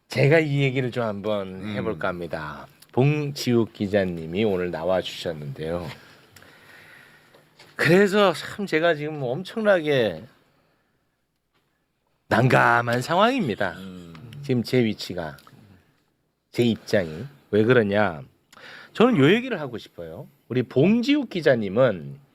제가 이 얘기를 좀 한번 해볼까 합니다. 봉지욱 기자님이 오늘 나와 주셨는데요. 그래서 참 제가 지금 엄청나게 난감한 상황입니다. 지금 제 위치가, 제 입장이 왜 그러냐? 저는 요 얘기를 하고 싶어요. 우리 봉지욱 기자님은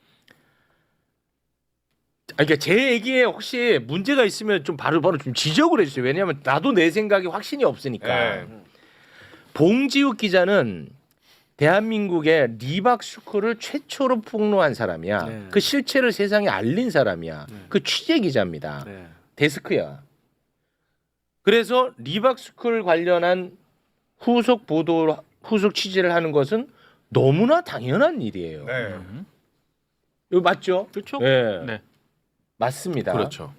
그러니까 제 얘기에 혹시 문제가 있으면 좀 바로바로 좀 지적을 해주세요. 왜냐하면 나도 내 생각에 확신이 없으니까. 봉지욱 기자는 대한민국의 리박스쿨을 최초로 폭로한 사람이야. 네. 그 실체를 세상에 알린 사람이야. 그 취재 기자입니다. 네. 데스크야. 그래서 리박스쿨 관련한 후속 보도, 후속 취재를 하는 것은 너무나 당연한 일이에요. 네. 이거 맞죠? 그렇죠? 네. 네. 맞습니다. 그렇죠.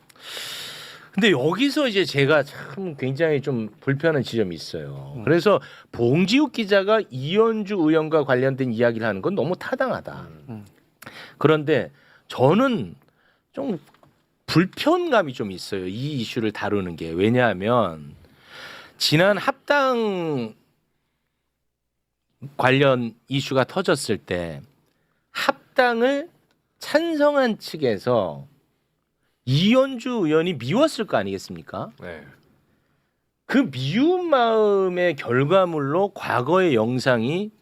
근데 여기서 이제 제가 참 굉장히 좀 불편한 지점이 있어요. 그래서 봉지욱 기자가 이현주 의원과 관련된 이야기를 하는 건 너무 타당하다. 그런데 저는 좀 불편감이 좀 있어요. 이 이슈를 다루는 게. 왜냐하면 지난 합당 관련 이슈가 터졌을 때 합당을 찬성한 측에서 이현주 의원이 미웠을 거 아니겠습니까? 네. 그 미운 마음의 결과물로 과거의 영상이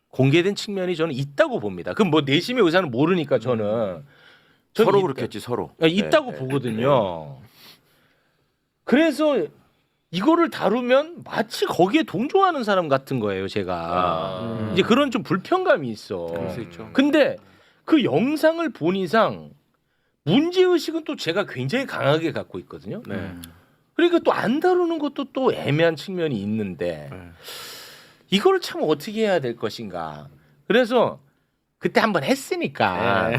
공개된 측면이 저는 있다고 봅니다. 그럼 뭐 내심의 의사는 모르니까 저는 서로 그렇게 했지 서로. 있다고 보거든요. 그래서 이거를 다루면 마치 거기에 동조하는 사람 같은 거예요, 제가. 이제 그런 좀 불편감이 있어. 그럴 수 있죠. 근데 그 영상을 본 이상 문제 의식은 또 제가 굉장히 강하게 갖고 있거든요. 네. 그러니까 또 안 다루는 것도 또 애매한 측면이 있는데 이걸 참 어떻게 해야 될 것인가. 그래서 그때 한번 했으니까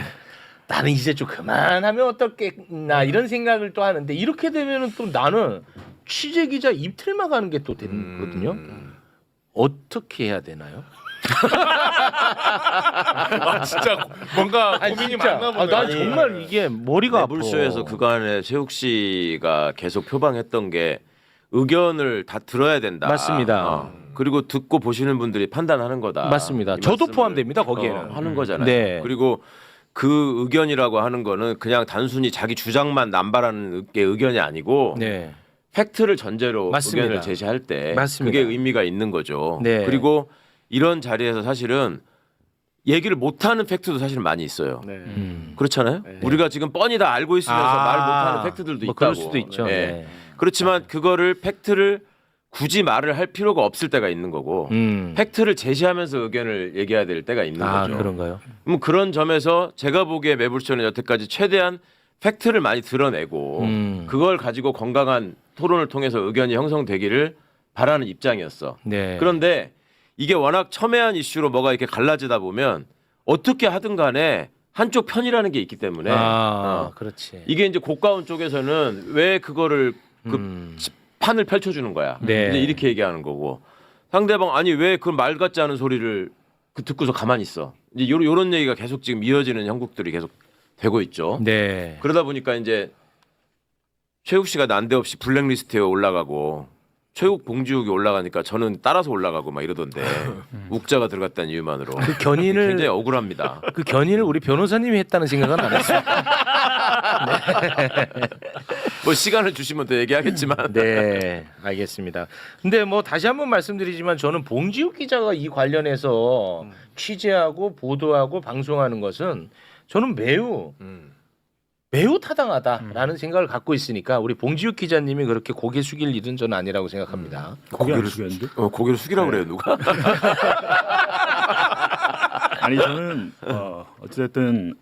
나는 이제 좀 그만하면 어떻겠나 이런 생각을 또 하는데 이렇게 되면은 또 나는 취재 기자 입틀막 하는 게 또 되거든요. 어떻게 해야 되나요? 진짜 뭔가 고민이 진짜. 많나 보네. 난 정말 이게 머리가 아파. 매불쇼에서 그간에 최욱 씨가 계속 표방했던 게 의견을 다 들어야 된다. 맞습니다. 그리고 듣고 보시는 분들이 판단하는 거다. 맞습니다. 이 저도 말씀을, 포함됩니다, 거기에는. 하는 거잖아요. 네. 그리고 그 의견이라고 하는 거는 그냥 단순히 자기 주장만 남발하는 게 의견이 아니고 네. 팩트를 전제로 맞습니다. 의견을 제시할 때 맞습니다. 그게 의미가 있는 거죠. 네. 그리고 이런 자리에서 사실은 얘기를 못하는 팩트도 사실은 많이 있어요. 네. 그렇잖아요. 우리가 지금 뻔히 다 알고 있으면서 말 못하는 팩트들도 뭐 있다고. 그럴 수도 있죠. 네. 네. 그렇지만 그거를 팩트를 굳이 말을 할 필요가 없을 때가 있는 거고 팩트를 제시하면서 의견을 얘기해야 될 때가 있는 거죠. 그런가요? 그런 점에서 제가 보기에 매불쇼는 여태까지 최대한 팩트를 많이 드러내고 그걸 가지고 건강한 토론을 통해서 의견이 형성되기를 바라는 입장이었어. 네. 그런데 이게 워낙 첨예한 이슈로 뭐가 이렇게 갈라지다 보면 어떻게 하든 간에 한쪽 편이라는 게 있기 때문에 그렇지. 이게 이제 고가운 쪽에서는 왜 그거를 그 판을 펼쳐주는 거야. 네. 이제 이렇게 얘기하는 거고 상대방 아니 왜 그 말 같지 않은 소리를 듣고서 가만히 있어. 이제 요런 얘기가 계속 지금 이어지는 형국들이 계속 되고 있죠. 네. 그러다 보니까 이제 최욱 씨가 난데없이 블랙리스트에 올라가고 최욱 봉지욱이 올라가니까 저는 따라서 올라가고 막 이러던데 욱자가 들어갔다는 이유만으로 그 견인을 굉장히 억울합니다. 그 견인을 우리 변호사님이 했다는 생각은 안 했어요. 뭐 시간을 주시면 더 얘기하겠지만 네, 알겠습니다. 근데 뭐 다시 한번 말씀드리지만 저는 봉지욱 기자가 이 관련해서 취재하고 보도하고 방송하는 것은 저는 매우 타당하다라는 생각을 갖고 있으니까 우리 봉지욱 기자님이 그렇게 고개 숙일 일은 저는 아니라고 생각합니다. 고개를 숙였는데? 고개를 숙이라고 그래요 누가? 아니 저는 어찌됐든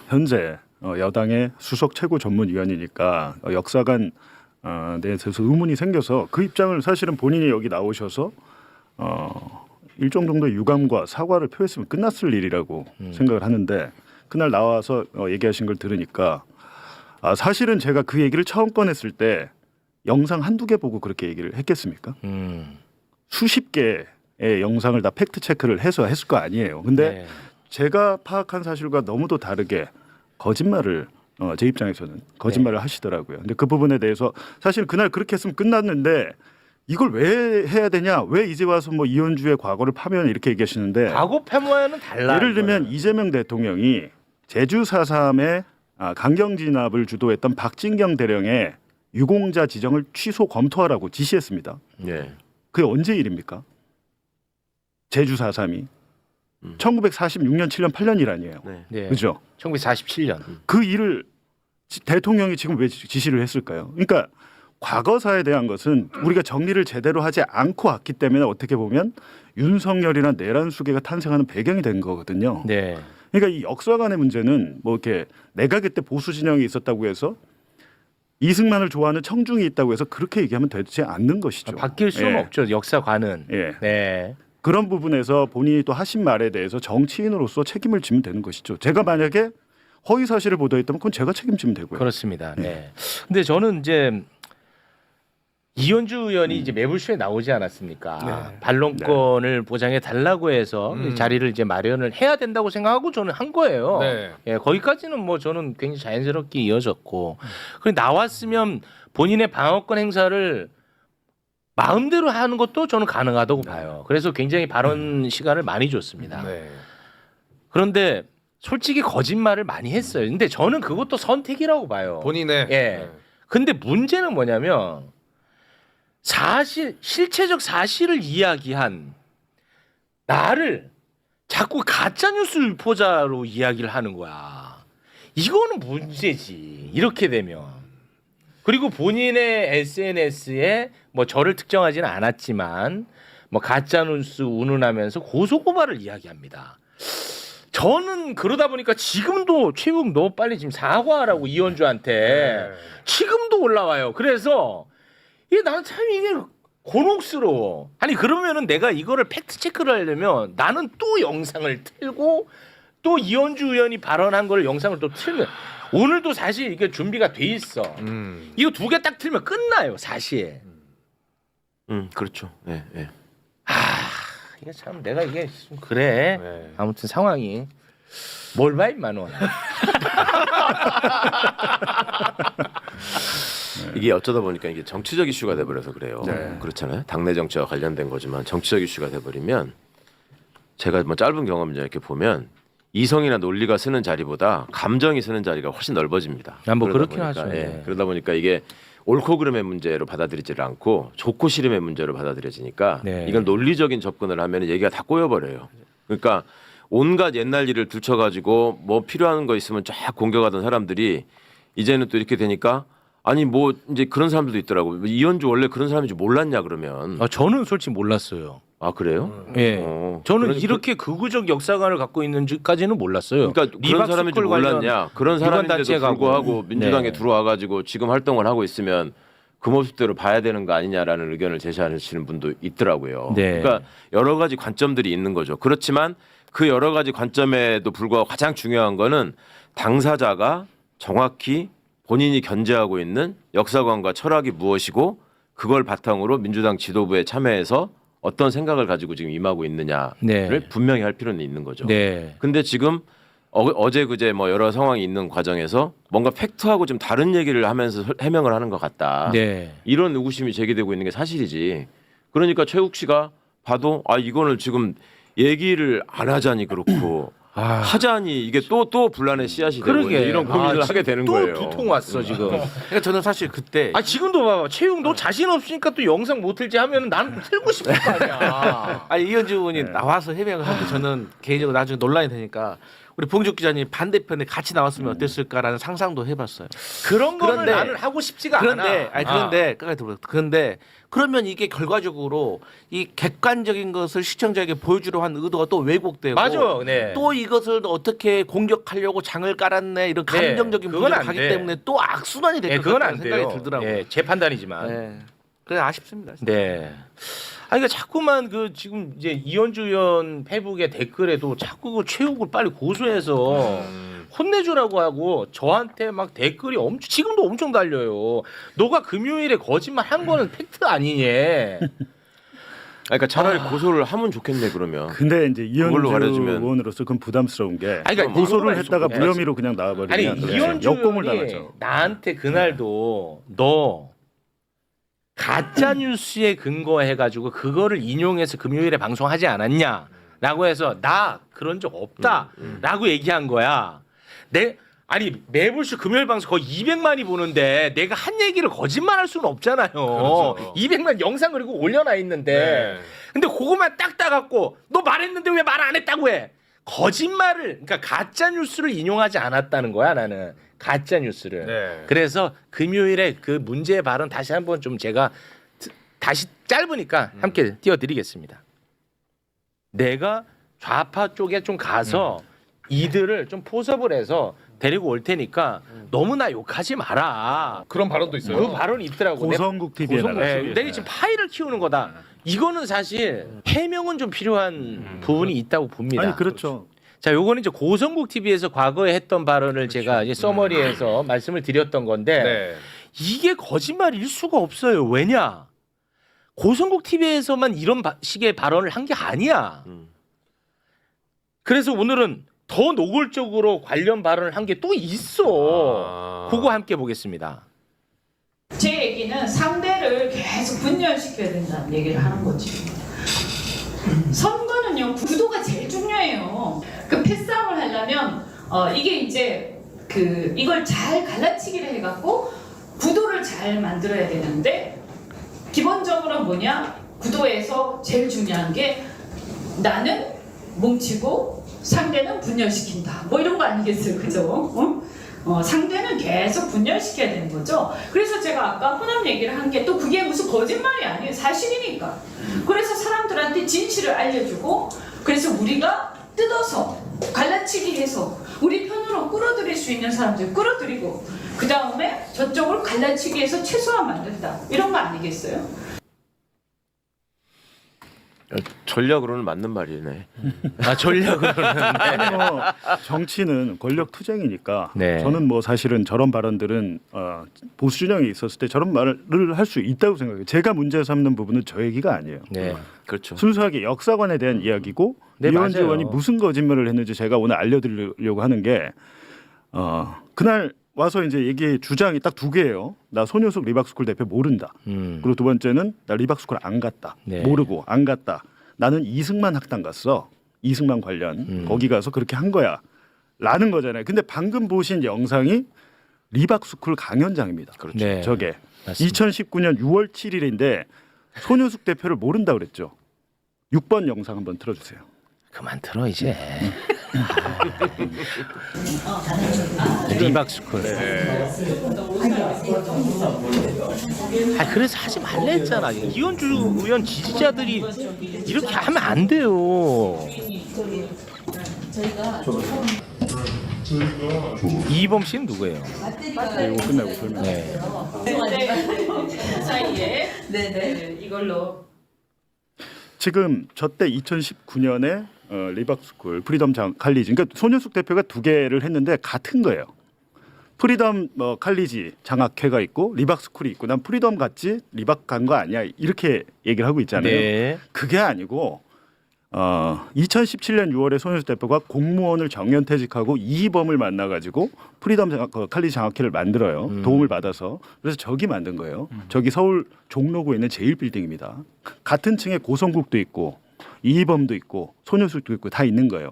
현재 여당의 수석 최고 전문위원이니까 역사관 대해서 의문이 생겨서 그 입장을 사실은 본인이 여기 나오셔서 일정 정도의 유감과 사과를 표했으면 끝났을 일이라고 생각을 하는데 그날 나와서 얘기하신 걸 들으니까 사실은 제가 그 얘기를 처음 꺼냈을 때 영상 한두 개 보고 그렇게 얘기를 했겠습니까? 수십 개의 영상을 다 팩트 체크를 해서 했을 거 아니에요. 근데 네. 제가 파악한 사실과 너무도 다르게 거짓말을 제 입장에서는 거짓말을 하시더라고요. 근데 그 부분에 대해서 사실 그날 그렇게 했으면 끝났는데 이걸 왜 해야 되냐? 왜 이제 와서 뭐 이현주의 과거를 파면 이렇게 얘기하시는데 과거 폐모와는 달라. 예를 들면 이거는. 이재명 대통령이 제주 4.3의 강경 진압을 주도했던 박진경 대령의 유공자 지정을 취소 검토하라고 지시했습니다. 예. 그게 언제 일입니까? 제주 4.3이 1946년, 7년, 8년 일 아니에요. 네. 네. 그죠? 1947년. 그 일을 대통령이 지금 왜 지시를 했을까요? 그러니까 과거사에 대한 것은 우리가 정리를 제대로 하지 않고 왔기 때문에 어떻게 보면 윤석열이나 내란 수계가 탄생하는 배경이 된 거거든요. 네. 그러니까 이 역사관의 문제는 뭐 이렇게 내가 그때 보수 진영이 있었다고 해서 이승만을 좋아하는 청중이 있다고 해서 그렇게 얘기하면 되지 않는 것이죠. 바뀔 수는 예. 없죠. 역사관은. 예. 네. 그런 부분에서 본인이 또 하신 말에 대해서 정치인으로서 책임을 지면 되는 것이죠. 제가 만약에 허위 사실을 보도했다면 그건 제가 책임지면 되고요. 그렇습니다. 네. 근데 저는 이제 이현주 의원이 이제 매불쇼에 나오지 않았습니까? 반론권을 보장해 달라고 해서 자리를 이제 마련을 해야 된다고 생각하고 저는 한 거예요. 네. 예, 거기까지는 뭐 저는 굉장히 자연스럽게 이어졌고, 그리고 나왔으면 본인의 방어권 행사를 마음대로 하는 것도 저는 가능하다고 봐요. 그래서 굉장히 발언 시간을 많이 줬습니다. 네. 그런데 솔직히 거짓말을 많이 했어요. 근데 저는 그것도 선택이라고 봐요. 본인의 예. 근데 문제는 뭐냐면 실체적 사실을 이야기한 나를 자꾸 가짜 뉴스 유포자로 이야기를 하는 거야. 이거는 문제지. 이렇게 되면. 그리고 본인의 SNS에 뭐 저를 특정하지는 않았지만 뭐 가짜 뉴스 운운하면서 고소 고발을 이야기합니다. 저는 그러다 보니까 지금도 최욱 너 빨리 지금 사과하라고 이현주한테 지금도 올라와요. 그래서 이게 나는 참 이게 곤혹스러워. 아니 그러면은 내가 이거를 팩트 체크를 하려면 나는 또 영상을 틀고 또 이현주 의원이 발언한 걸 영상을 또 틀면 오늘도 사실 이게 준비가 돼 있어. 이거 두 개 딱 틀면 끝나요, 사실. 그렇죠. 예. 예. 이게 참 내가 이게 좀 그래. 네. 아무튼 상황이 뭘 봐 임마 너. 이게 어쩌다 보니까 이게 정치적 이슈가 돼버려서 그래요. 그렇잖아요. 당내 정치와 관련된 거지만 정치적 이슈가 돼버리면 제가 뭐 짧은 경험이자 이렇게 보면 이성이나 논리가 쓰는 자리보다 감정이 쓰는 자리가 훨씬 넓어집니다. 뭐 그러다 그렇긴 보니까, 하죠. 예. 네. 그러다 보니까 이게 옳고 그름의 문제로 받아들이지를 않고 좋고 싫음의 문제로 받아들여지니까 네. 이건 논리적인 접근을 하면 얘기가 다 꼬여버려요. 그러니까 온갖 옛날 일을 들춰가지고 뭐 필요한 거 있으면 쫙 공격하던 사람들이 이제는 또 이렇게 되니까 아니 뭐 이제 그런 사람들도 있더라고. 이현주 원래 그런 사람인지 몰랐냐 그러면. 저는 솔직히 몰랐어요. 아 그래요? 예. 저는 그러니까 이렇게 극우적 역사관을 갖고 있는지까지는 몰랐어요. 그러니까 그런 사람인지 몰랐냐? 그런 사람인데도 단체에 가고. 불구하고 민주당에 네. 들어와가지고 지금 활동을 하고 있으면 그 모습대로 봐야 되는 거 아니냐라는 의견을 제시하시는 분도 있더라고요. 네. 그러니까 여러 가지 관점들이 있는 거죠. 그렇지만 그 여러 가지 관점에도 불구하고 가장 중요한 거는 당사자가 정확히 본인이 견제하고 있는 역사관과 철학이 무엇이고 그걸 바탕으로 민주당 지도부에 참여해서 어떤 생각을 가지고 지금 임하고 있느냐를 네. 분명히 할 필요는 있는 거죠. 네. 근데 지금 어제 그제 뭐 여러 상황이 있는 과정에서 뭔가 팩트하고 좀 다른 얘기를 하면서 해명을 하는 것 같다. 네. 이런 의구심이 제기되고 있는 게 사실이지. 그러니까 최욱 씨가 봐도 이거는 지금 얘기를 안 하자니 그렇고 하자니 이게 또 분란의 씨앗이 되고 그러게. 이런 고민을 하게 되는 거예요. 또 두통 왔어 지금. 그러니까 저는 사실 그때 지금도 봐봐. 채용 너 자신 없으니까 또 영상 못 틀지 하면은 나는 틀고 싶을 거 아니야. 이현주 의원이 나와서 해명을 할 때 저는 개인적으로 나중에 논란이 되니까 우리 봉juk 기자님 반대편에 같이 나왔으면 어땠을까라는 상상도 해봤어요. 그런 거는 그런데- 나는 하고 싶지가 그런데 않아. 그런데 끝까지 들어보세요. 그런데 그러면 이게 결과적으로 이 객관적인 것을 시청자에게 보여주려 한 의도가 또 왜곡되고 맞아. 네. 또 이것을 어떻게 공격하려고 장을 깔았네 이런 네, 감정적인 그건 부분을 안 가기 돼. 때문에 또 악순환이 될 예, 것 그건 같다는 안 생각이 돼요. 들더라고요. 예, 제 판단이지만. 네. 그래 아쉽습니다. 네. 그러니까 자꾸만 그 지금 이제 이현주 의원 페북의 댓글에도 자꾸 그 최욱을 빨리 고소해서 혼내주라고 하고 저한테 막 댓글이 지금도 엄청 달려요. 너가 금요일에 거짓말 한 거는 팩트 아니냐. 그러니까 차라리 고소를 하면 좋겠네 그러면. 근데 이제 이현주 그걸로 가려주면- 의원으로서 그건 부담스러운 게 그러니까 고소를 이거만 했다가 있어. 무혐의로 그냥 나와버리면 아니 그렇지. 이현주 역공을 의원이 당하죠. 나한테 그날도 너 가짜 뉴스에 근거해가지고 그거를 인용해서 금요일에 방송하지 않았냐라고 해서 나 그런 적 없다라고 얘기한 거야. 아니 매불쇼 금요일 방송 거의 200만이 보는데 내가 한 얘기를 거짓말할 수는 없잖아요. 그렇죠. 200만 영상 그리고 올려놔 있는데. 네. 근데 그것만 딱 따갖고 너 말했는데 왜 말 안 했다고 해? 거짓말을 그러니까 가짜 뉴스를 인용하지 않았다는 거야 나는 가짜 뉴스를. 네. 그래서 금요일에 그 문제의 발언 다시 한번 좀 제가 다시 짧으니까 함께 띄워드리겠습니다. 내가 좌파 쪽에 좀 가서 이들을 좀 포섭을 해서 데리고 올 테니까 너무나 욕하지 마라. 그런 발언도 있어요. 그 발언이 있더라고. 고성국 TV에 고성국 나갔어요. 네, 내가 지금 파일을 키우는 거다. 이거는 사실 해명은 좀 필요한 부분이 있다고 봅니다. 아니 그렇죠. 자, 요거는 이제 고성국 TV에서 과거에 했던 발언을 제가 이제 서머리에서 말씀을 드렸던 건데 네. 이게 거짓말일 수가 없어요. 왜냐? 고성국 TV에서만 이런 식의 발언을 한 게 아니야. 그래서 오늘은 더 노골적으로 관련 발언을 한 게 또 있어. 그거 함께 보겠습니다. 제 얘기는 상대를 계속 분열시켜야 된다는 얘기를 하는 거지. 선거는요 구도가 제일 중요해요. 그 패싸움을 하려면 이게 이제 이걸 잘 갈라치기를 해갖고 구도를 잘 만들어야 되는데 기본적으로 뭐냐 구도에서 제일 중요한 게 나는 뭉치고 상대는 분열시킨다. 뭐 이런 거 아니겠어요, 그죠? 상대는 계속 분열시켜야 되는 거죠. 그래서 제가 아까 호남 얘기를 한 게 또 그게 무슨 거짓말이 아니에요. 사실이니까. 그래서 사람들한테 진실을 알려주고 그래서 우리가 뜯어서 갈라치기 해서 우리 편으로 끌어들일 수 있는 사람들 끌어들이고 그 다음에 저쪽을 갈라치기 해서 최소한 만든다. 이런 거 아니겠어요? 전략으로는 맞는 말이네. 아, 전략으로는. 아니 뭐 정치는 권력 투쟁이니까 네. 저는 뭐 사실은 저런 발언들은 보수 진영에 있었을 때 저런 말을 할 수 있다고 생각해요. 제가 문제 삼는 부분은 저 얘기가 아니에요. 네. 그렇죠. 순수하게 역사관에 대한 이야기고 네, 이현주 맞아요. 의원이 무슨 거짓말을 했는지 제가 오늘 알려드리려고 하는 게 그날 와서 이제 얘기 주장이 딱 두 개예요. 나 손효숙 리박스쿨 대표 모른다. 그리고 두 번째는 나 리박스쿨 안 갔다. 네. 모르고 안 갔다. 나는 이승만 학당 갔어. 이승만 관련 거기 가서 그렇게 한 거야. 라는 거잖아요. 근데 방금 보신 영상이 리박스쿨 강연장입니다. 그렇죠. 네. 저게 맞습니다. 2019년 6월 7일인데 손효숙 대표를 모른다 그랬죠. 6번 영상 한번 틀어주세요. 그만 들어 이제. 리박스쿨. 아 그래서 하지 말라 했잖아. 이현주 의원 지지자들이 이렇게 하면 안 돼요. 이범 씨는 누구예요? 이거 끝나고 설명. 네. 그 사이에 이걸로 지금 저때 2019년에 리박스쿨 프리덤 칼리지 그러니까 손효숙 대표가 두 개를 했는데 같은 거예요. 프리덤 칼리지 장학회가 있고 리박스쿨이 있고 난 프리덤 갔지 리박 간 거 아니야 이렇게 얘기를 하고 있잖아요. 네. 그게 아니고 2017년 6월에 손효숙 대표가 공무원을 정년퇴직하고 이희범을 만나가지고 프리덤 칼리지 장학회를 만들어요. 도움을 받아서 그래서 저기 만든 거예요. 저기 서울 종로구에 있는 제일빌딩입니다. 같은 층에 고성국도 있고 이희범도 있고 손효숙도 있고 다 있는 거예요.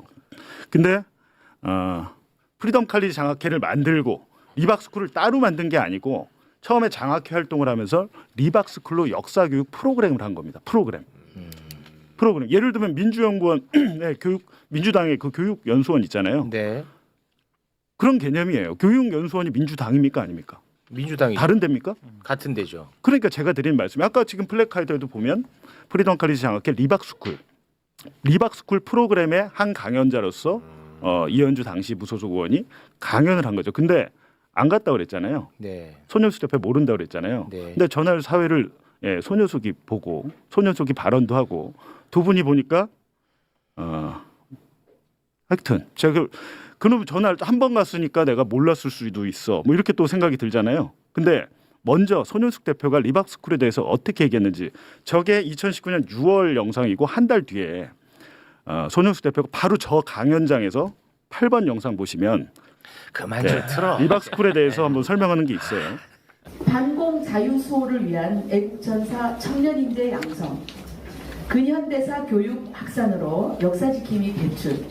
근데 프리덤 칼리지 장학회를 만들고 리박스쿨을 따로 만든 게 아니고 처음에 장학회 활동을 하면서 리박스쿨로 역사교육 프로그램을 한 겁니다. 프로그램. 예를 들면 민주연구원 민주당의 그 교육연수원 있잖아요. 네. 그런 개념이에요. 교육연수원이 민주당입니까 아닙니까? 민주당이 다른 데입니까? 같은 데죠. 그러니까 제가 드린 말씀이 아까 지금 플래카드에도 보면 프리덤 칼리지 장학회 리박스쿨 프로그램의 한 강연자로서 이현주 당시 무소속 의원이 강연을 한 거죠. 근데 안 갔다 그랬잖아요. 네. 손효숙 대표 모른다 그랬잖아요. 네. 근데 전날 사회를 손효숙이 보고 손효숙이 발언도 하고 두 분이 보니까 하여튼 제가 그놈 전날 한 번 갔으니까 내가 몰랐을 수도 있어. 뭐 이렇게 또 생각이 들잖아요. 근데 먼저 손효숙 대표가 리박스쿨에 대해서 어떻게 얘기했는지 저게 2019년 6월 영상이고 한 달 뒤에 손효숙 대표가 바로 저 강연장에서 8번 영상 보시면 그만 좀 틀어. 리박스쿨에 대해서 한번 설명하는 게 있어요. 반공 자유수호를 위한 애국전사 청년인재 양성, 근현대사 교육 확산으로 역사지킴이 대출,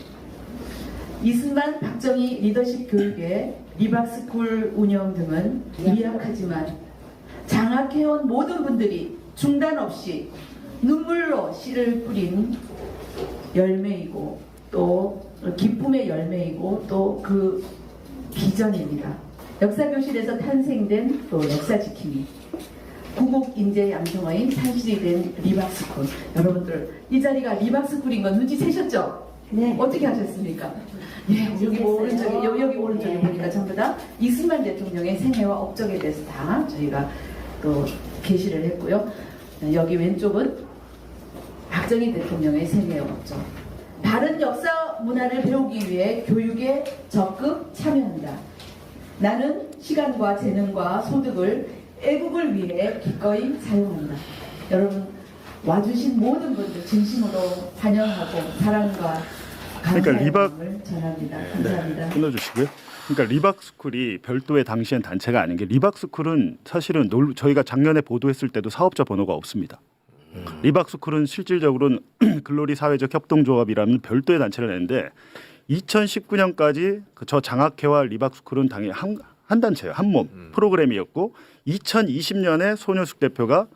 이승만 박정희 리더십 교육의 리박스쿨 운영 등은 미약하지만 장악해온 모든 분들이 중단 없이 눈물로 씨를 뿌린 열매이고 또 기쁨의 열매이고 또 그 비전입니다. 역사교실에서 탄생된 또 역사지킴이, 구국인재 양성의 산실이 된 리박스쿨. 여러분들 이 자리가 리박스쿨인 건 눈치채셨죠? 네. 어떻게 하셨습니까? 예, 여기 오른쪽에 여기 오른쪽에 보니까 전부 다 이승만 대통령의 생애와 업적에 대해서 다 저희가 또 게시를 했고요. 여기 왼쪽은 박정희 대통령의 생애와 업적. 바른 역사 문화를 배우기 위해 교육에 적극 참여한다. 나는 시간과 재능과 소득을 애국을 위해 기꺼이 사용한다. 여러분 와주신 모든 분들 진심으로 환영하고 사랑과 감사의 마음을 전합니다. 감사합니다. 끊어주시고요. 그러니까 리박스쿨이 별도의 당시엔 단체가 아닌 게, 리박스쿨은 사실은 저희가 작년에 보도했을 때도 사업자 번호가 없습니다. 리박스쿨은 실질적으로는 글로리 사회적 협동조합이라는 별도의 단체를 냈는데 2019년까지 저 장학회와 리박스쿨은 당연히 한 단체예요. 한 몸 프로그램이었고 2020년에 손효숙 대표가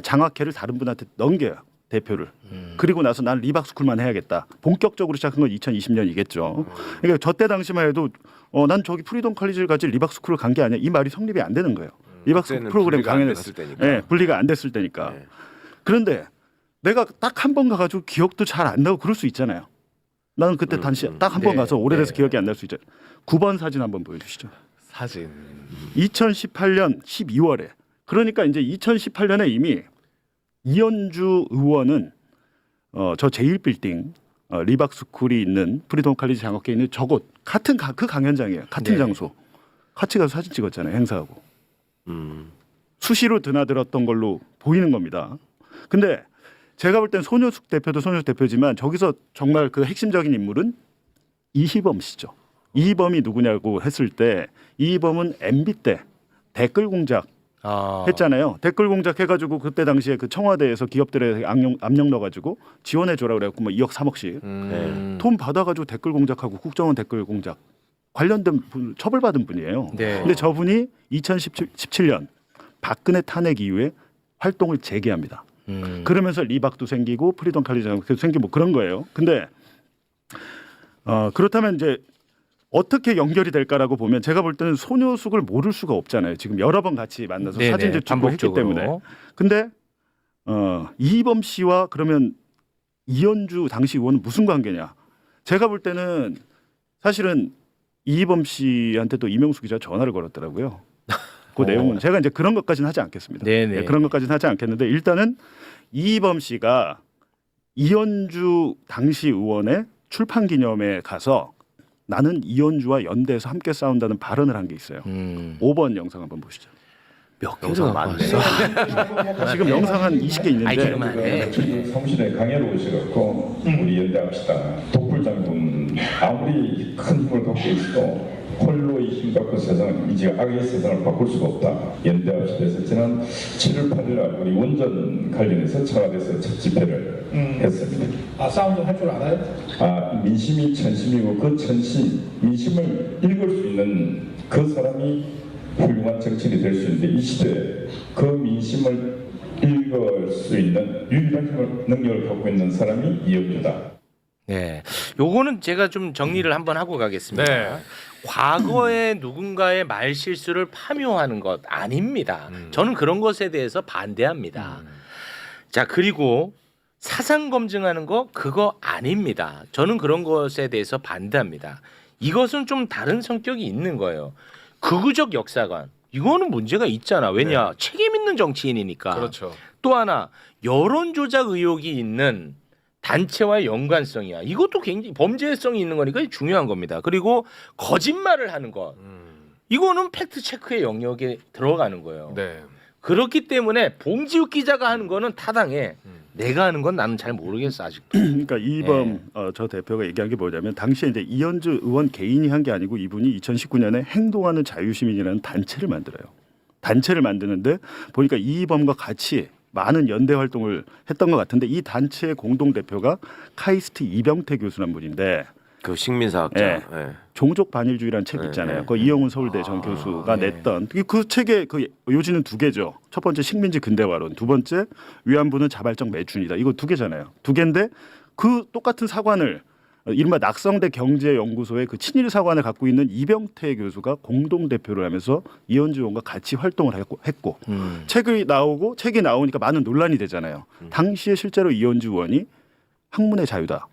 장학회를 다른 분한테 넘겨요. 대표를. 그리고 나서 난 리박스쿨만 해야겠다. 본격적으로 시작한 건 2020년이겠죠. 그러니까 저 때 당시만 해도 난 저기 프리덤 컬리지를 가지 리박스쿨을 간 게 아니야. 이 말이 성립이 안 되는 거예요. 리박스쿨 프로그램 강연을 됐을 때니까. 네, 분리가 안 됐을 때니까. 네. 그런데 내가 딱 한 번 가가지고 기억도 잘 안 나고 그럴 수 있잖아요. 나는 그때 단시 딱 한 번 네, 가서 오래돼서 네. 기억이 안 날 수 있죠. 9번 사진 한번 보여주시죠. 사진. 2018년 12월에. 그러니까 이제 2018년에 이미 이현주 의원은 저 제1빌딩 리박스쿨이 있는 프리덤 칼리지 장학회에 있는 저곳 같은 그 강연장이에요. 같은 네. 장소. 같이 가서 사진 찍었잖아요. 행사하고. 수시로 드나들었던 걸로 보이는 겁니다. 근데 제가 볼 땐 손효숙 대표도 손효숙 대표지만 저기서 정말 그 핵심적인 인물은 이희범 씨죠. 이희범이 누구냐고 했을 때 이희범은 MB 때 댓글 공작 했잖아요. 댓글 공작 해가지고 그때 당시에 그 청와대에서 기업들에 압력 넣어가지고 지원해줘라 그래갖고 뭐 2억 3억씩 돈 받아가지고 댓글 공작하고 국정원 댓글 공작 관련된 처벌받은 분이에요. 네. 근데 저분이 2017년 박근혜 탄핵 이후에 활동을 재개합니다. 그러면서 리박도 생기고 프리덤 칼리지도 생기고 뭐 그런 거예요. 근데 그렇다면 이제 어떻게 연결이 될까라고 보면 제가 볼 때는 손효숙을 모를 수가 없잖아요. 지금 여러 번 같이 만나서 네네, 사진도 찍고 했기 반복적으로. 때문에. 근데 이희범 씨와 그러면 이현주 당시 의원은 무슨 관계냐? 제가 볼 때는 사실은 이희범 씨한테도 이명수 기자 전화를 걸었더라고요. 그 내용은 제가 이제 그런 것까지는 하지 않겠습니다. 네네. 네, 그런 것까지는 하지 않겠는데 일단은 이희범 씨가 이현주 당시 의원의 출판 기념회에 가서 나는 이현주와 연대해서 함께 싸운다는 발언을 한 게 있어요. 5번 영상 한번 보시죠. 몇 개가 많네. 지금 영상 한 20개 있는데 아이 그만해. 성신의 강의로 오셔갖고 우리 연대합시다. 독불 장군 아무리 큰 힘을 갖고 있어도 홀로 이 힘 갖고 세상 이제 악의 세상을 바꿀 수가 없다. 연대합시다에서 지난 7월 8일 날 우리 원전 관련해서 청와대에서 첫 집회를 했습니다. 아 사운드 할 줄 알아요? 민심이 천심이고 그 천심 민심을 읽을 수 있는 그 사람이 훌륭한 정치인이 될 수 있는데 이 시대에 그 민심을 읽을 수 있는 유일한 능력을 갖고 있는 사람이 이현주다. 네, 요거는 제가 좀 정리를 한번 하고 가겠습니다. 네. 과거에 누군가의 말 실수를 파묘하는 것 아닙니다. 저는 그런 것에 대해서 반대합니다. 자, 그리고 사상 검증하는 거 그거 아닙니다. 저는 그런 것에 대해서 반대합니다. 이것은 좀 다른 성격이 있는 거예요. 극우적 역사관 이거는 문제가 있잖아. 왜냐 책임 있는 정치인이니까. 그렇죠. 또 하나 여론 조작 의혹이 있는 단체와의 연관성이야. 이것도 굉장히 범죄성이 있는 거니까 중요한 겁니다. 그리고 거짓말을 하는 것 이거는 팩트 체크의 영역에 들어가는 거예요. 네. 그렇기 때문에 봉지욱 기자가 하는 거는 타당해. 내가 하는 건 나는 잘 모르겠어 아직도. 그러니까 이희범 저 대표가 얘기한 게 뭐냐면 당시에 이제 이현주 의원 개인이 한 게 아니고 이분이 2019년에 행동하는 자유시민이라는 단체를 만들어요. 단체를 만드는데 보니까 이희범과 같이 많은 연대 활동을 했던 것 같은데 이 단체의 공동 대표가 카이스트 이병태 교수란 분인데 그 식민사학자. 예. 예. 종족 반일주의라는 책 있잖아요. 그 이영훈 서울대 전 교수가 냈던 그 책의 그 요지는 두 개죠. 첫 번째 식민지 근대화론, 두 번째 위안부는 자발적 매춘이다. 이거 두 개잖아요. 두 개인데 그 똑같은 사관을 이른바 낙성대 경제연구소의 그 친일 사관을 갖고 있는 이병태 교수가 공동 대표를 하면서 이현주 의원과 같이 활동을 했고 책이 나오니까 많은 논란이 되잖아요. 당시에 실제로 이현주 의원이 학문의 자유다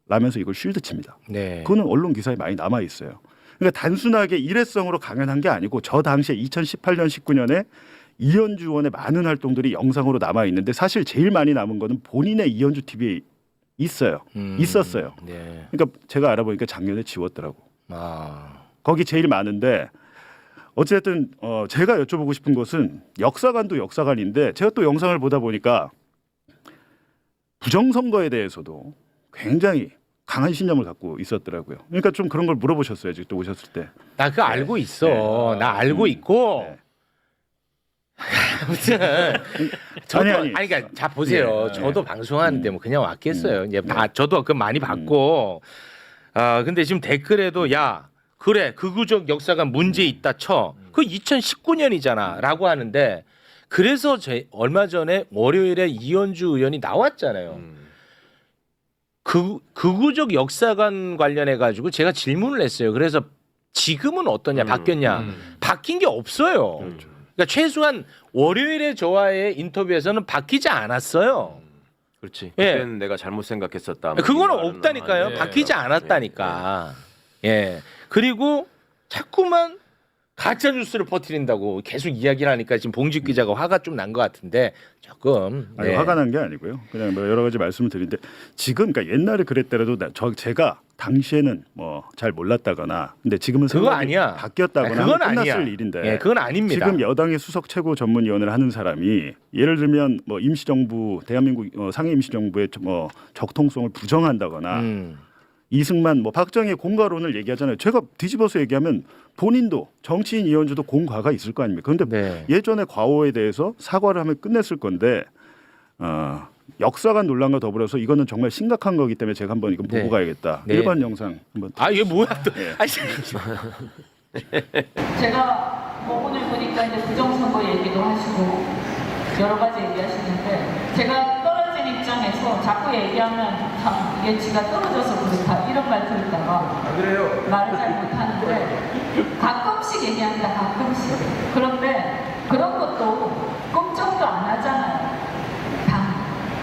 라면서 이걸 쉴드칩니다. 네. 그거는 언론 기사에 많이 남아 있어요. 그러니까 단순하게 일회성으로 강연한 게 아니고 저 당시에 2018년 19년에 이현주 의원의 많은 활동들이 영상으로 남아 있는데 사실 제일 많이 남은 거는 본인의 이현주 TV에 있었어요. 네. 그러니까 제가 알아보니까 작년에 지웠더라고. 아. 거기 제일 많은데 어쨌든 제가 여쭤보고 싶은 것은 역사관도 역사관인데 제가 또 영상을 보다 보니까 부정선거에 대해서도 굉장히 강한 신념을 갖고 있었더라고요. 그러니까 좀 그런 걸 물어보셨어요. 지금 또 오셨을 때. 나 그거 알고 있어. 나 알고 있고. 네. 아무튼 저도 아니. 그러니까 자 보세요. 네. 저도 방송하는데 뭐 그냥 왔겠어요. 이제 저도 그 많이 봤고. 근데 지금 댓글에도 야 그래 극우적 역사가 문제 있다 쳐. 그 2019년이잖아라고 하는데 그래서 얼마 전에 월요일에 이현주 의원이 나왔잖아요. 극우적 역사관 관련해 가지고 제가 질문을 했어요. 그래서 지금은 어떠냐 바뀌었냐 바뀐 게 없어요. 그러니까 최소한 월요일에 저와의 인터뷰에서는 바뀌지 않았어요. 그렇지. 예. 그때는 내가 잘못 생각했었다. 그거는 이 말은 없다니까요. 예. 바뀌지 않았다니까. 예. 그리고 자꾸만 가짜 뉴스를 퍼뜨린다고 계속 이야기를 하니까 지금 봉직 기자가 화가 좀 난 것 같은데 조금 아니, 화가 난 게 아니고요. 그냥 뭐 여러 가지 말씀을 드리는데 지금 그러니까 옛날에 그랬더라도 제가 당시에는 뭐 잘 몰랐다거나 근데 지금은 그거 생각이 아니야. 바뀌었다거나 그건 하면 끝났을 아니야. 일인데 예, 그건 아닙니다. 지금 여당의 수석 최고 전문위원을 하는 사람이 예를 들면 뭐 임시정부 대한민국 상해 임시정부의 뭐 적통성을 부정한다거나 이승만 뭐 박정희 공과론을 얘기하잖아요. 제가 뒤집어서 얘기하면 본인도 정치인 이현주도 공과가 있을 거 아닙니까? 그런데 네. 예전에 과오에 대해서 사과를 하면 끝냈을 건데 역사관 논란과 더불어서 이거는 정말 심각한 거기 때문에 제가 한번 이거 보고 네. 가야겠다. 네. 1번 영상 한번. 아 이게 뭐야 또? 예. 아니, 제가 뭐 오늘 보니까 이제 부정선거 얘기도 하시고 여러 가지 얘기하시는데 제가 떨어진 입장에서 자꾸 얘기하면 참 예치가 떨어져서 그렇다 이런 말 들을까봐 말을 잘 못하는데 가끔씩 얘기합니다. 가끔씩. 그런데 그런 것도 꼼짝도 안 하잖아요.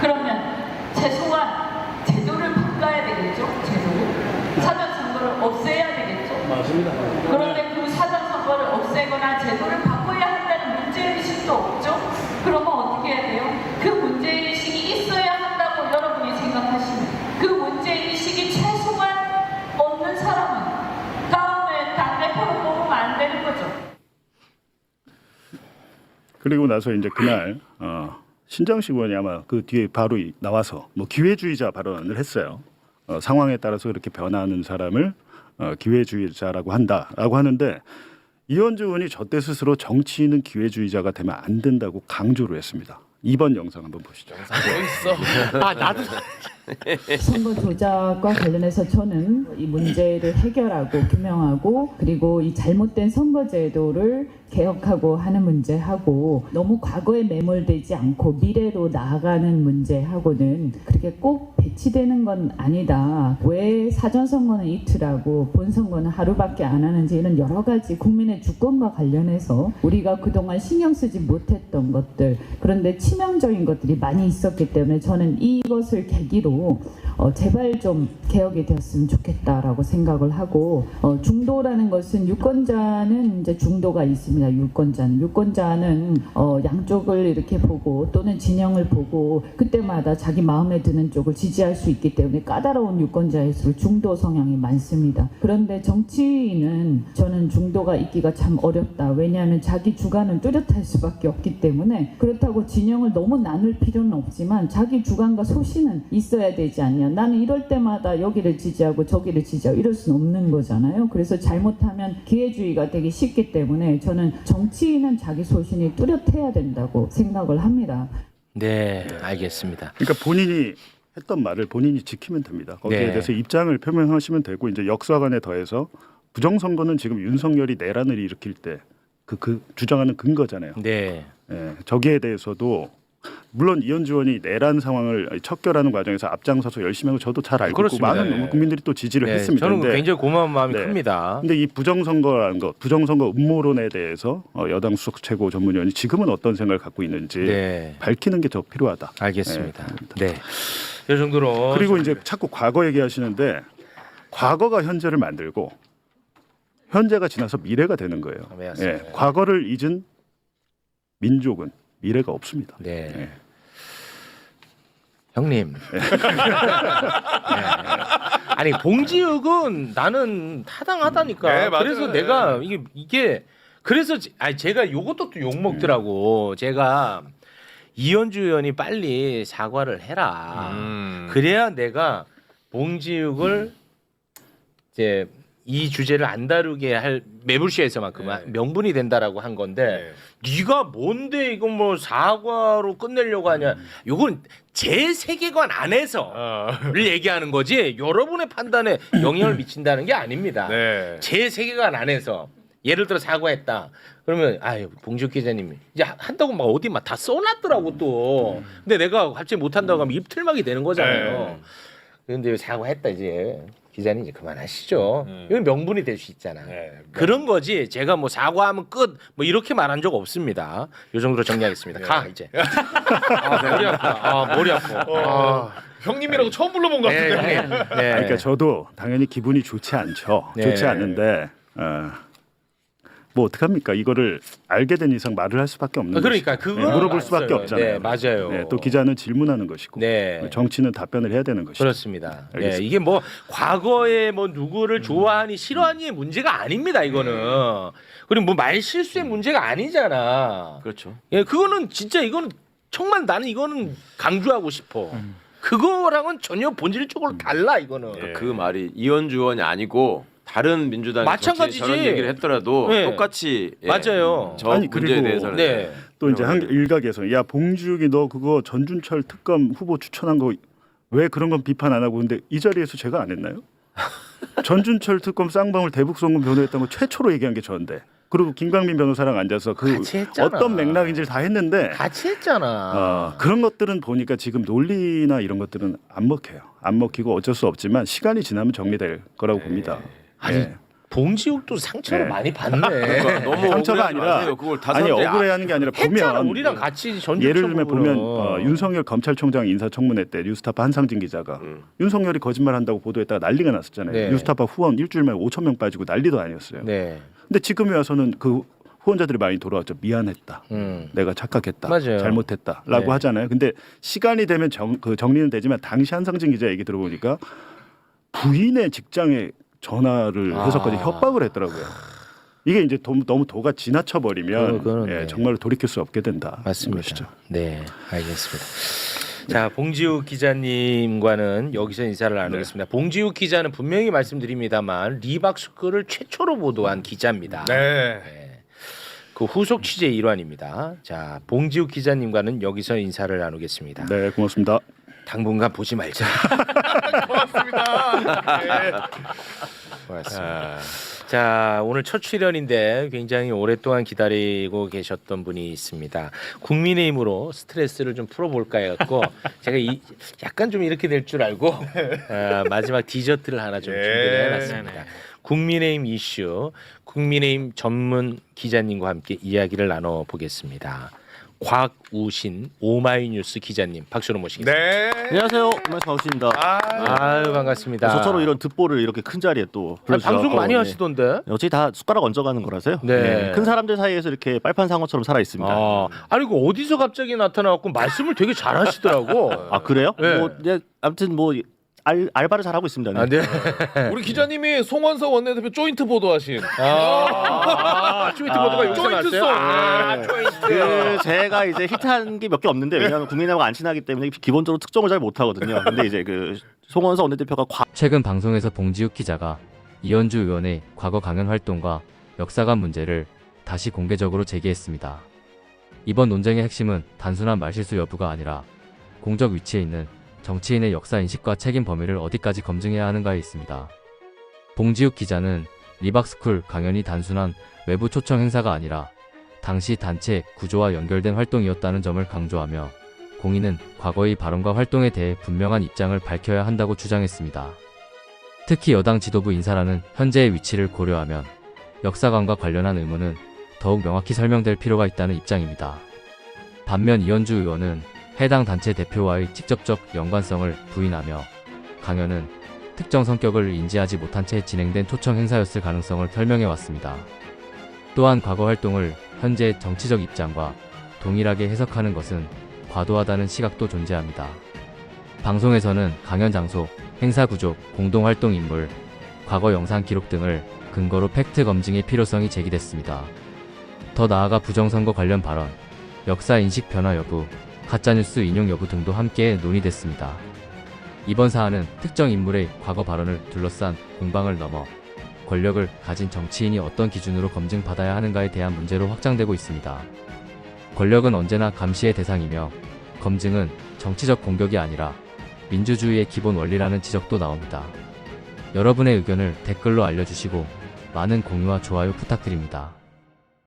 그러면 최소한 제도를 바꿔야 되겠죠? 제도를. 사전선거를 없애야 되겠죠? 맞습니다. 그런데 그 사전선거를 없애거나 제도를 바꿔야 한다는 문제의식도 없죠? 그러면 어떻게 해야 돼요? 그 문제의식이 있어야 한다고 여러분이 생각하시면 그 문제의식이 최소한 없는 사람은 다음에 당대표로 뽑으면 안 되는 거죠. 그리고 나서 이제 그날 신장식 의원이 아마 그 뒤에 바로 나와서 뭐 기회주의자 발언을 했어요. 상황에 따라서 이렇게 변하는 사람을 기회주의자라고 한다라고 하는데 이현주 의원이 저때 스스로 정치인은 기회주의자가 되면 안 된다고 강조를 했습니다. 2번 영상 한번 보시죠. 아 나도 선거 조작과 관련해서 저는 이 문제를 해결하고 규명하고 그리고 이 잘못된 선거제도를 개혁하고 하는 문제하고 너무 과거에 매몰되지 않고 미래로 나아가는 문제하고는 그렇게 꼭 배치되는 건 아니다. 왜 사전선거는 이틀하고 본선거는 하루밖에 안 하는지 이런 여러 가지 국민의 주권과 관련해서 우리가 그동안 신경 쓰지 못했던 것들 그런데 치명적인 것들이 많이 있었기 때문에 저는 이것을 계기로 제발 좀 개혁이 되었으면 좋겠다라고 생각을 하고 중도라는 것은 유권자는 이제 중도가 있습니다. 유권자는 양쪽을 이렇게 보고 또는 진영을 보고 그때마다 자기 마음에 드는 쪽을 지지할 수 있기 때문에 까다로운 유권자일수록 중도 성향이 많습니다. 그런데 정치인은 저는 중도가 있기가 참 어렵다. 왜냐하면 자기 주관은 뚜렷할 수밖에 없기 때문에 그렇다고 진영을 너무 나눌 필요는 없지만 자기 주관과 소신은 있어야 있어야 되지 않냐. 나는 이럴 때마다 여기를 지지하고 저기를 지지하고 이럴 수는 없는 거잖아요. 그래서 잘못하면 기회주의가 되기 쉽기 때문에 저는 정치인은 자기 소신이 뚜렷해야 된다고 생각을 합니다. 네, 알겠습니다. 그러니까 본인이 했던 말을 본인이 지키면 됩니다. 거기에 네. 대해서 입장을 표명하시면 되고 이제 역사관에 더해서 부정선거는 지금 윤석열이 내란을 일으킬 때 그 주장하는 근거잖아요. 네. 예, 저기에 대해서도 물론 이현주 의원이 내란 상황을 척결하는 과정에서 앞장서서 열심히 하고 저도 잘 알고 있고 그렇습니다. 많은 네. 국민들이 또 지지를 네, 했습니다. 저는 근데 굉장히 고마운 마음이 네. 큽니다. 근데 이 부정선거라는 것, 부정선거 음모론에 대해서 여당 수석 최고 전문위원이 지금은 어떤 생각을 갖고 있는지 네. 밝히는 게 더 필요하다. 알겠습니다. 네. 네. 이 정도로 그리고 이제 자꾸 과거 얘기하시는데 과거가 현재를 만들고 현재가 지나서 미래가 되는 거예요. 맞습니다. 예, 과거를 잊은 민족은 미래가 없습니다. 네. 예. 형님. 네. 아니 봉지욱은 나는 타당하다니까. 네, 맞아요. 그래서 내가 이게 그래서 제가 요것도 또 욕 먹더라고. 제가 이현주 의원이 빨리 사과를 해라. 그래야 내가 봉지욱을 이제 이 주제를 안 다루게 할 매불쇼에서만큼 명분이 된다라고 한 건데 네가 뭔데 이거 뭐 사과로 끝내려고 하냐. 요건 제 세계관 안에서를 얘기하는 거지 여러분의 판단에 영향을 미친다는 게 아닙니다. 네. 제 세계관 안에서 예를 들어 사과했다. 그러면 아유 봉지욱 기자님이 이제 한다고 막 어디 막 다 써놨더라고 또. 근데 내가 갑자기 못한다고 하면 입틀막이 되는 거잖아요. 그런데 사과했다 이제. 기자님 이제 그만하시죠. 이건 명분이 될 수 있잖아. 그런 거지. 제가 뭐 사과하면 끝 뭐 이렇게 말한 적 없습니다. 요 정도로 정리하겠습니다. 가 이제. 머리 아파. 머리 아파. 형님이라고 처음 불러본 것 같은데. 네. 그러니까 저도 당연히 기분이 좋지 않죠. 네. 좋지 않은데 뭐 어떡합니까? 이거를 알게 된 이상 말을 할 수밖에 없는 그러니까 것이죠. 그건 물어볼 수밖에 맞아요. 없잖아요. 네, 맞아요. 네, 또 기자는 질문하는 것이고 네. 정치는 답변을 해야 되는 것이죠. 그렇습니다. 네, 알겠습니다. 이게 뭐 과거에 뭐 누구를 좋아하니 싫어하니의 문제가 아닙니다. 이거는 그리고 뭐 말 실수의 문제가 아니잖아. 그렇죠. 예, 그거는 진짜 이거는 정말 나는 이거는 강조하고 싶어. 그거랑은 전혀 본질적으로 달라 이거는. 그 말이 이현주 의원이 아니고 다른 민주당 마찬가지지. 저런 얘기를 했더라도 네. 똑같이 맞아요. 저 아니, 문제에 그리고 대해서는 네. 또 이제 한 일각에서 야 봉주욱이 너 그거 전준철 특검 후보 추천한 거 왜 그런 건 비판 안 하고 근데 이 자리에서 제가 안 했나요? 전준철 특검 쌍방울 대북송금 변호했던 거 최초로 얘기한 게 저인데 그리고 김광민 변호사랑 앉아서 그 같이 했잖아. 어떤 맥락인지를 다 했는데 같이 했잖아. 그런 것들은 보니까 지금 논리나 이런 것들은 안 먹혀요. 안 먹히고 어쩔 수 없지만 시간이 지나면 정리될 거라고 봅니다. 아니 예. 봉지욱도 상처를 네. 많이 받네. 그러니까 너무 상처가 억울해하지 아니라 마세요. 그걸 다 아니 사람들이 억울해하는 게 아니라 했잖아. 보면 우리랑 같이 전주처 예를 들면 보면 윤석열 검찰총장 인사청문회 때 뉴스타파 한상진 기자가 윤석열이 거짓말한다고 보도했다가 난리가 났었잖아요. 네. 뉴스타파 후원 일주일 만에 5천 명 빠지고 난리도 아니었어요. 네. 근데 지금에 와서는 그 후원자들이 많이 돌아왔죠. 미안했다. 음. 내가 착각했다. 맞아요. 잘못했다라고 네. 하잖아요. 근데 시간이 되면 정리는 되지만 당시 한상진 기자 얘기 들어보니까 부인의 직장에 전화를 해서까지 협박을 했더라고요. 이게 이제 너무 도가 지나쳐 버리면 그거는 네. 정말로 돌이킬 수 없게 된다. 맞습니다. 것이죠. 네, 알겠습니다. 자, 봉지욱 기자님과는 여기서 인사를 나누겠습니다. 봉지욱 기자는 분명히 말씀드립니다만 리박스크를 최초로 보도한 기자입니다. 네. 그 후속 취재 일환입니다. 자, 봉지욱 기자님과는 여기서 인사를 나누겠습니다. 네, 고맙습니다. 당분간 보지 말자. 고맙습니다. 네. 고맙습니다. 자, 오늘 첫 출연인데 굉장히 오랫동안 기다리고 계셨던 분이 있습니다. 국민의힘으로 스트레스를 좀 풀어볼까 해갖고 제가 약간 좀 이렇게 될 줄 알고 마지막 디저트를 하나 좀 준비를 해놨습니다. 국민의힘 이슈, 국민의힘 전문 기자님과 함께 이야기를 나눠보겠습니다. 곽우신 오마이뉴스 기자님 박수로 모시겠습니다. 네. 안녕하세요. 오마이뉴스입니다. 아유 반갑습니다. 저처럼 이런 듣보를 이렇게 큰 자리에 또 불러주셔서 방송 많이 하시던데. 어차피 다 숟가락 얹어가는 거라서요. 네. 큰 사람들 사이에서 이렇게 빨판 상어처럼 살아 있습니다. 아니 그 어디서 갑자기 나타나갖고 말씀을 되게 잘하시더라고. 아 그래요? 네. 뭐 아무튼 뭐 알바를 잘 하고 있습니다. 네. 아, 네. 우리 기자님이 송원석 원내대표 조인트 보도하신. 트위터 보도가 여기서 조인트 나왔어요. 송. 그 제가 이제 히트한 게 몇 개 없는데 왜냐하면 국민하고 안 친하기 때문에 기본적으로 특정을 잘 못하거든요. 근데 이제 그 송원석 원내대표가 최근 방송에서 봉지욱 기자가 이현주 의원의 과거 강연 활동과 역사관 문제를 다시 공개적으로 제기했습니다. 이번 논쟁의 핵심은 단순한 말실수 여부가 아니라 공적 위치에 있는 정치인의 역사 인식과 책임 범위를 어디까지 검증해야 하는가에 있습니다. 봉지욱 기자는 리박스쿨 강연이 단순한 외부 초청 행사가 아니라 당시 단체 구조와 연결된 활동이었다는 점을 강조하며 공인은 과거의 발언과 활동에 대해 분명한 입장을 밝혀야 한다고 주장했습니다. 특히 여당 지도부 인사라는 현재의 위치를 고려하면 역사관과 관련한 의무는 더욱 명확히 설명될 필요가 있다는 입장입니다. 반면 이현주 의원은 해당 단체 대표와의 직접적 연관성을 부인하며 강연은 특정 성격을 인지하지 못한 채 진행된 초청 행사였을 가능성을 설명해왔습니다. 또한 과거 활동을 현재의 정치적 입장과 동일하게 해석하는 것은 과도하다는 시각도 존재합니다. 방송에서는 강연 장소, 행사 구조, 공동활동 인물, 과거 영상 기록 등을 근거로 팩트 검증의 필요성이 제기됐습니다. 더 나아가 부정선거 관련 발언, 역사 인식 변화 여부, 가짜뉴스 인용 여부 등도 함께 논의됐습니다. 이번 사안은 특정 인물의 과거 발언을 둘러싼 공방을 넘어 권력을 가진 정치인이 어떤 기준으로 검증받아야 하는가에 대한 문제로 확장되고 있습니다. 권력은 언제나 감시의 대상이며 검증은 정치적 공격이 아니라 민주주의의 기본 원리라는 지적도 나옵니다. 여러분의 의견을 댓글로 알려주시고 많은 공유와 좋아요 부탁드립니다.